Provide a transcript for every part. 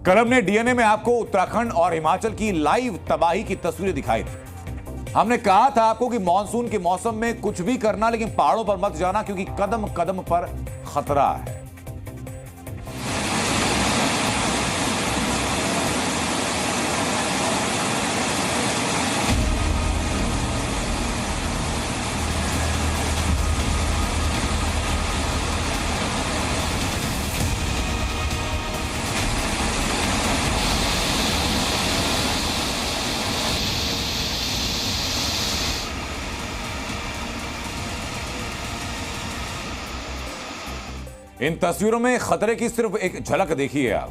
कलम ने डीएनए में आपको उत्तराखंड और हिमाचल की लाइव तबाही की तस्वीरें दिखाई थी। हमने कहा था आपको कि मॉनसून के मौसम में कुछ भी करना, लेकिन पहाड़ों पर मत जाना, क्योंकि कदम कदम पर खतरा है। इन तस्वीरों में खतरे की सिर्फ एक झलक देखिए आप।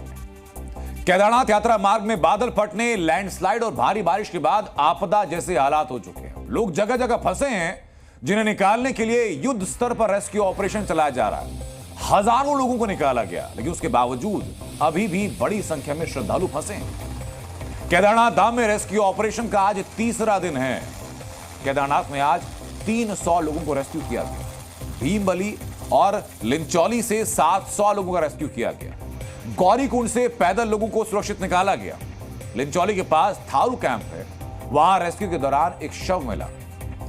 केदारनाथ यात्रा मार्ग में बादल फटने, लैंडस्लाइड और भारी बारिश के बाद आपदा जैसे हालात हो चुके हैं। लोग जगह जगह फंसे हैं, जिन्हें निकालने के लिए युद्ध स्तर पर रेस्क्यू ऑपरेशन चलाया जा रहा है। हजारों लोगों को निकाला गया, लेकिन उसके बावजूद अभी भी बड़ी संख्या में श्रद्धालु फंसे हैं। केदारनाथ धाम में रेस्क्यू ऑपरेशन का आज तीसरा दिन है। केदारनाथ में आज 300 लोगों को रेस्क्यू किया गया। भीमबली और लिंचौली से 700 लोगों का रेस्क्यू किया गया। गौरीकुंड से पैदल लोगों को सुरक्षित निकाला गया। लिंचौली के पास थारू कैंप है, वहां रेस्क्यू के दौरान एक शव मिला।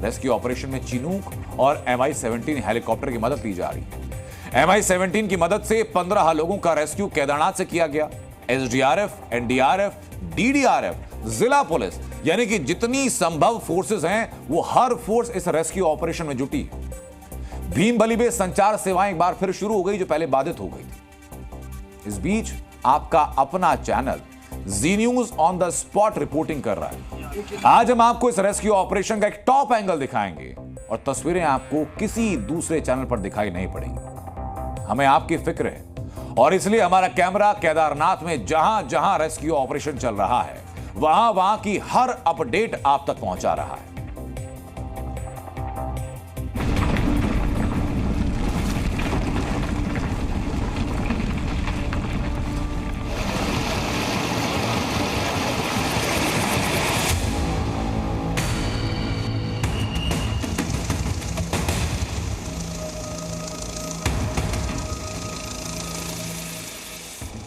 रेस्क्यू ऑपरेशन में चिनूक और MI-17 हेलीकॉप्टर की मदद ली जा रही है। MI-17 की मदद से 15 लोगों का रेस्क्यू केदारनाथ से किया गया। SDRF, NDRF, DDRF, जिला पुलिस, यानी कि जितनी संभव फोर्सेस हैं, वो हर फोर्स इस रेस्क्यू ऑपरेशन में जुटी। भीमबली में संचार सेवाएं एक बार फिर शुरू हो गई, जो पहले बाधित हो गई थी। इस बीच आपका अपना channel Zee News on the spot reporting कर रहा है। आज हम आपको इस रेस्क्यू ऑपरेशन का एक टॉप एंगल दिखाएंगे और तस्वीरें आपको किसी दूसरे चैनल पर दिखाई नहीं पड़ेंगी। हमें आपकी फिक्र है और इसलिए हमारा कैमरा केदारनाथ में जहां जहां रेस्क्यू ऑपरेशन चल रहा है, वहां वहां की हर अपडेट आप तक पहुंचा रहा है।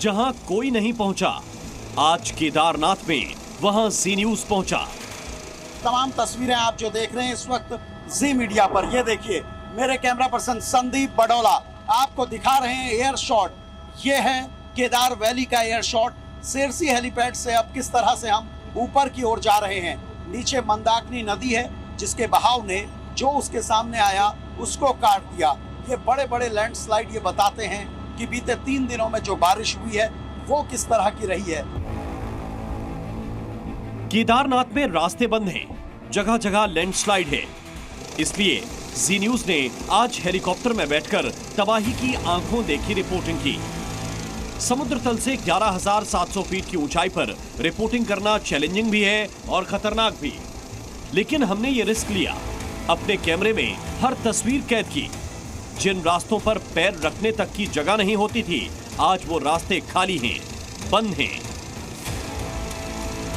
जहां कोई नहीं पहुंचा, आज केदारनाथ में वहां जी न्यूज पहुंचा। तमाम तस्वीरें आप जो देख रहे हैं इस वक्त जी मीडिया पर, ये देखिए मेरे कैमरा पर्सन संदीप बडोला आपको दिखा रहे हैं एयर शॉट। ये है केदार वैली का एयर शॉट। सेरसी हेलीपैड से अब किस तरह से हम ऊपर की ओर जा रहे हैं। नीचे मंदाकिनी नदी है, जिसके बहाव ने जो उसके सामने आया उसको काट दिया। ये बड़े बड़े लैंडस्लाइड ये बताते हैं कि बीते 3 दिनों में जो बारिश हुई है वो किस तरह की रही है। केदारनाथ में रास्ते बंद हैं, जगह जगह लैंडस्लाइड है। इसलिए जी न्यूज ने आज हेलीकॉप्टर में बैठकर तबाही की आंखों देखी रिपोर्टिंग की। समुद्र तल से 11,700 फीट की ऊंचाई पर रिपोर्टिंग करना चैलेंजिंग भी है और खतरनाक भी, लेकिन हमने ये रिस्क लिया। अपने कैमरे में हर तस्वीर कैद की। जिन रास्तों पर पैर रखने तक की जगह नहीं होती थी, आज वो रास्ते खाली हैं, बंद हैं।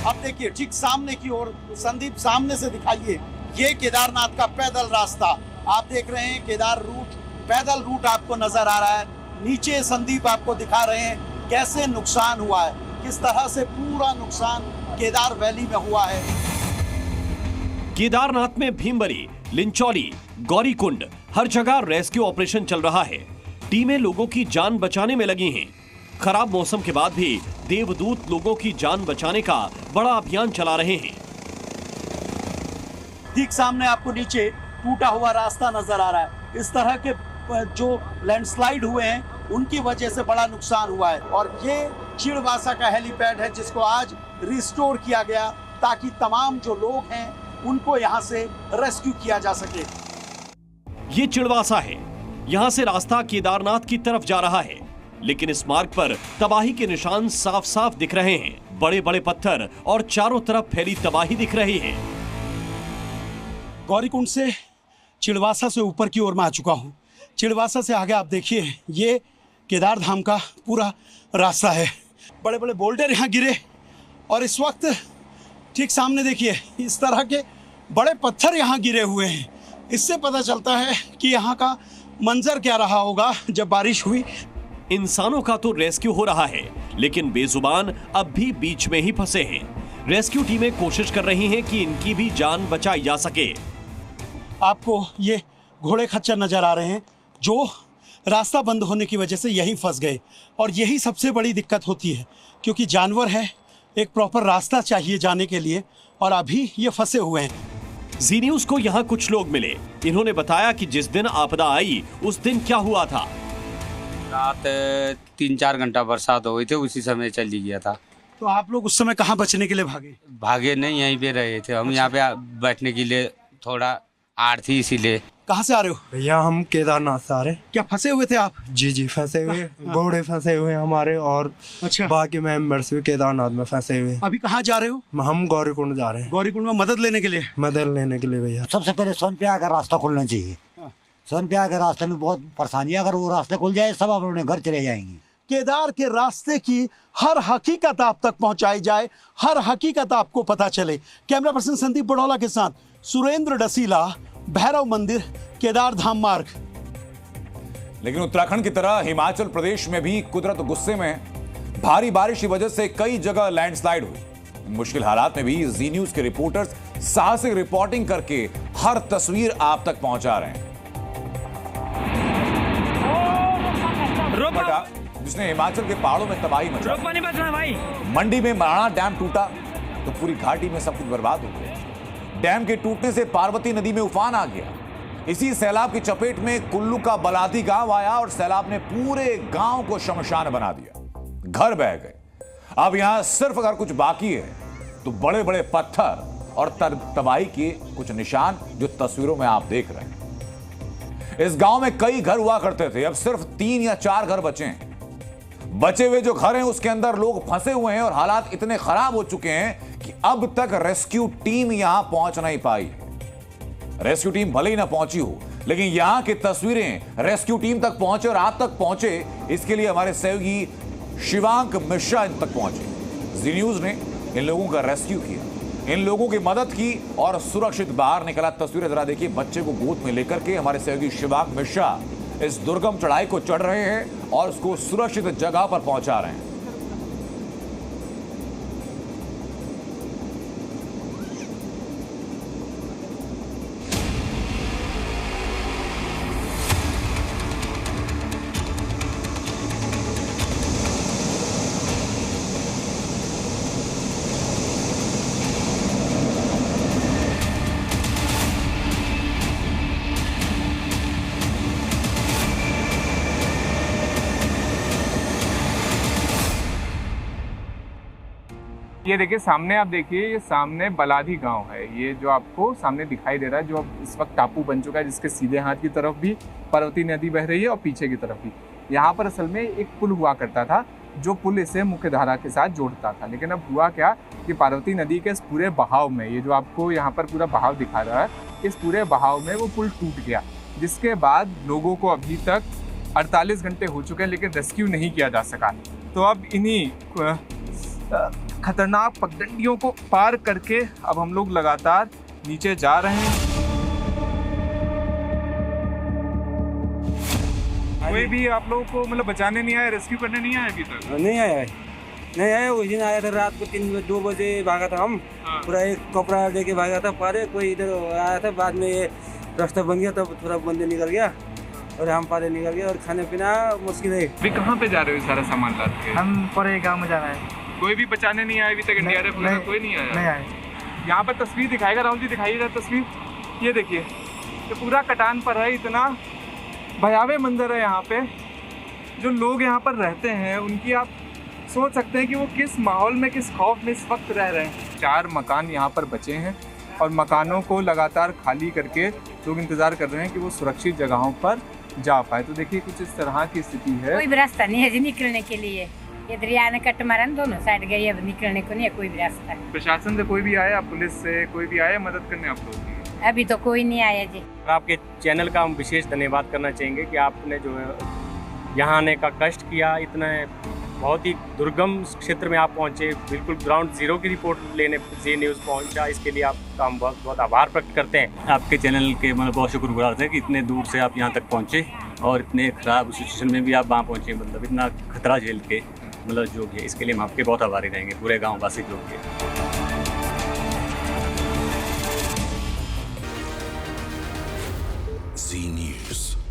अब देखिए ठीक सामने की ओर, संदीप सामने से दिखाइए, ये केदारनाथ का पैदल रास्ता आप देख रहे हैं। केदार रूट, पैदल रूट आपको नजर आ रहा है। नीचे संदीप आपको दिखा रहे हैं कैसे नुकसान हुआ है, किस तरह से पूरा नुकसान केदार वैली में हुआ है। केदारनाथ में भीमबली, लिंचौली, गौरीकुंड, हर जगह रेस्क्यू ऑपरेशन चल रहा है। टीमें लोगों की जान बचाने में लगी हैं। खराब मौसम के बाद भी देवदूत लोगों की जान बचाने का बड़ा अभियान चला रहे हैं। ठीक सामने आपको नीचे टूटा हुआ रास्ता नजर आ रहा है। इस तरह के जो लैंडस्लाइड हुए हैं उनकी वजह से बड़ा नुकसान हुआ है। और ये चिड़वासा का हेलीपैड है, जिसको आज रिस्टोर किया गया ताकि तमाम जो लोग हैं उनको यहाँ से रेस्क्यू किया जा सके। ये चिड़वासा है, यहाँ से रास्ता केदारनाथ की तरफ जा रहा है, लेकिन इस मार्ग पर तबाही के निशान साफ साफ दिख रहे हैं। बड़े बड़े पत्थर और चारों तरफ फैली तबाही दिख रही है। गौरीकुंड से चिड़वासा से ऊपर की ओर मैं आ चुका हूँ। चिड़वासा से आगे आप देखिए, ये केदार धाम का पूरा रास्ता है। बड़े बड़े बोल्डर यहाँ गिरे और इस वक्त ठीक सामने देखिए इस तरह के बड़े पत्थर यहाँ गिरे हुए हैं। इससे पता चलता है कि यहाँ का मंजर क्या रहा होगा जब बारिश हुई। इंसानों का तो रेस्क्यू हो रहा है, लेकिन बेजुबान अब भी बीच में ही फंसे हैं। रेस्क्यू टीमें कोशिश कर रही हैं कि इनकी भी जान बचाई जा सके। आपको ये घोड़े खच्चर नजर आ रहे हैं जो रास्ता बंद होने की वजह से यहीं फंस गए, और यही सबसे बड़ी दिक्कत होती है क्योंकि जानवर है, एक प्रॉपर रास्ता चाहिए जाने के लिए, और अभी ये फंसे हुए हैं। जी न्यूज को यहाँ कुछ लोग मिले। इन्होंने बताया कि जिस दिन आपदा आई उस दिन क्या हुआ था। रात 3-4 घंटा बरसात हो गई थी, उसी समय चली गया था। तो आप लोग उस समय कहाँ बचने के लिए भागे? भागे नहीं, यहीं पे रहे थे हम। यहाँ पे बैठने के लिए थोड़ा आड़ थी, इसीलिए। कहाँ से आ रहे हो? भैया हम केदारनाथ से आ रहे। क्या फंसे हुए थे आप? जी फंसे हुए, घोड़े फंसे हुए हमारे, और अच्छा, बाकी मेंबर्स भी केदारनाथ में फंसे हुए। अभी कहाँ जा रहे हो? हम गौरीकुंड जा रहे हैं, गौरीकुंड में मदद लेने के लिए। मदद लेने के लिए भैया। सबसे पहले सोनप्रयाग का रास्ता खुलना चाहिए। सोनप्रयाग के रास्ते में बहुत परेशानी है, अगर वो रास्ते खुल जाए सब अपने घर चले जाएंगे। केदार के रास्ते की हर हकीकत आप तक पहुंचाई जाए, हर हकीकत आपको पता चले। कैमरा पर्सन संदीप बड़ौला के साथ सुरेंद्र डसीला, भैरव मंदिर, केदार धाम मार्ग। लेकिन उत्तराखंड की तरह हिमाचल प्रदेश में भी कुदरत गुस्से में है। भारी बारिश की वजह से कई जगह लैंडस्लाइड हुई। इन मुश्किल हालात में भी जी न्यूज के रिपोर्टर्स साहसिक रिपोर्टिंग करके हर तस्वीर आप तक पहुंचा रहे हैं। जिसने हिमाचल के पहाड़ों में तबाही मचाई। मंडी में मराणा डैम टूटा तो पूरी घाटी में सब कुछ बर्बाद हो गया। डैम के टूटने से पार्वती नदी में उफान आ गया। इसी सैलाब की चपेट में कुल्लू का बलादी गांव आया और सैलाब ने पूरे गांव को शमशान बना दिया। घर बह गए। अब यहां सिर्फ अगर कुछ बाकी है तो बड़े बड़े पत्थर और तबाही के कुछ निशान जो तस्वीरों में आप देख रहे हैं। इस गांव में कई घर हुआ करते थे, अब सिर्फ 3 या 4 घर बचे हैं। बचे हुए जो घर हैं उसके अंदर लोग फंसे हुए हैं और हालात इतने खराब हो चुके हैं कि अब तक रेस्क्यू टीम यहां पहुंच नहीं पाई। रेस्क्यू टीम भले ही ना पहुंची हो, लेकिन यहां की तस्वीरें रेस्क्यू टीम तक पहुंचे और आप तक पहुंचे, इसके लिए हमारे सहयोगी शिवांक मिश्रा इन तक पहुंचे। जी न्यूज ने इन लोगों का रेस्क्यू किया, इन लोगों की मदद की और सुरक्षित बाहर निकला। तस्वीरें जरा देखिए, बच्चे को गोद में लेकर के हमारे सहयोगी शिवांक मिश्रा इस दुर्गम चढ़ाई को चढ़ रहे हैं और उसको सुरक्षित जगह पर पहुंचा रहे हैं। ये देखिए सामने, आप देखिए ये सामने बलादी गांव है। ये जो आपको सामने दिखाई दे रहा है, जो अब इस वक्त टापू बन चुका है, जिसके सीधे हाथ की तरफ भी पार्वती नदी बह रही है और पीछे की तरफ भी। यहाँ पर असल में एक पुल हुआ करता था जो पुल इसे मुख्य धारा के साथ जोड़ता था। लेकिन अब हुआ क्या कि पार्वती नदी के इस पूरे बहाव में, ये जो आपको यहाँ पर पूरा बहाव दिखा रहा है, इस पूरे बहाव में वो पुल टूट गया, जिसके बाद लोगों को अभी तक 48 घंटे हो चुके हैं लेकिन रेस्क्यू नहीं किया जा सका। तो अब इन्हीं खतरनाक पगडंडियों को पार करके अब हम लोग लगातार नीचे जा रहे हैं। कोई भी आप लोगों को मतलब बचाने नहीं आया, रेस्क्यू करने नहीं आया अभी तक? नहीं आया। उस दिन आया था रात को 2 बजे भागा था हम। पूरा एक कपड़ा लेके भागा था पारे, कोई इधर आया था, बाद में ये रास्ता बन गया, तब थोड़ा बंदे निकल गया और हम पारे निकल गए और खाने पीना मुश्किल है। अभी कहाँ पे जा रहे हो सारा सामान लाद के? हम परे गाँव में जा रहे हैं। कोई भी बचाने नहीं आया अभी तक? एनडीआरएफ वगैरह कोई नहीं आया? नहीं आया। यहाँ पर तस्वीर दिखाएगा राहुल जी, दिखाइएगा तस्वीर। ये देखिए, ये पूरा कटान पर है, इतना भयावह मंजर है यहाँ पे। जो लोग यहाँ पर रहते हैं उनकी आप सोच सकते हैं कि वो किस माहौल में, किस खौफ में इस वक्त रह रहे हैं। 4 मकान यहाँ पर बचे हैं और मकानों को लगातार खाली करके लोग इंतजार कर रहे हैं कि वो सुरक्षित जगहों पर जा पाए। तो देखिए कुछ इस तरह की स्थिति है। कोई भी रास्ता नहीं है जी निकलने के लिए। ये दरिया ने कट मारा, दोनों साइड गई, अब निकलने को नहीं है कोई भी रास्ता। प्रशासन से कोई भी आया, पुलिस से कोई भी आया मदद करने आप लोगों की? अभी तो कोई नहीं आया जी। आपके चैनल का हम विशेष धन्यवाद करना चाहेंगे कि आपने जो है यहाँ आने का कष्ट किया, इतने बहुत ही दुर्गम क्षेत्र में आप पहुँचे, बिल्कुल ग्राउंड जीरो की रिपोर्ट लेने जी न्यूज़ पहुँचा। इसके लिए आपका हम बहुत बहुत आभार व्यक्त करते हैं। आपके चैनल के मतलब बहुत शुक्रगुजार थे कि इतने दूर से आप यहाँ तक पहुँचे और इतने खराब सिचुएशन में भी आप वहाँ पहुँचे, मतलब इतना खतरा झेल के, मतलब जो भी है इसके लिए हम आपके बहुत आभारी रहेंगे, पूरे गाँव वासी जो भी है। Z News.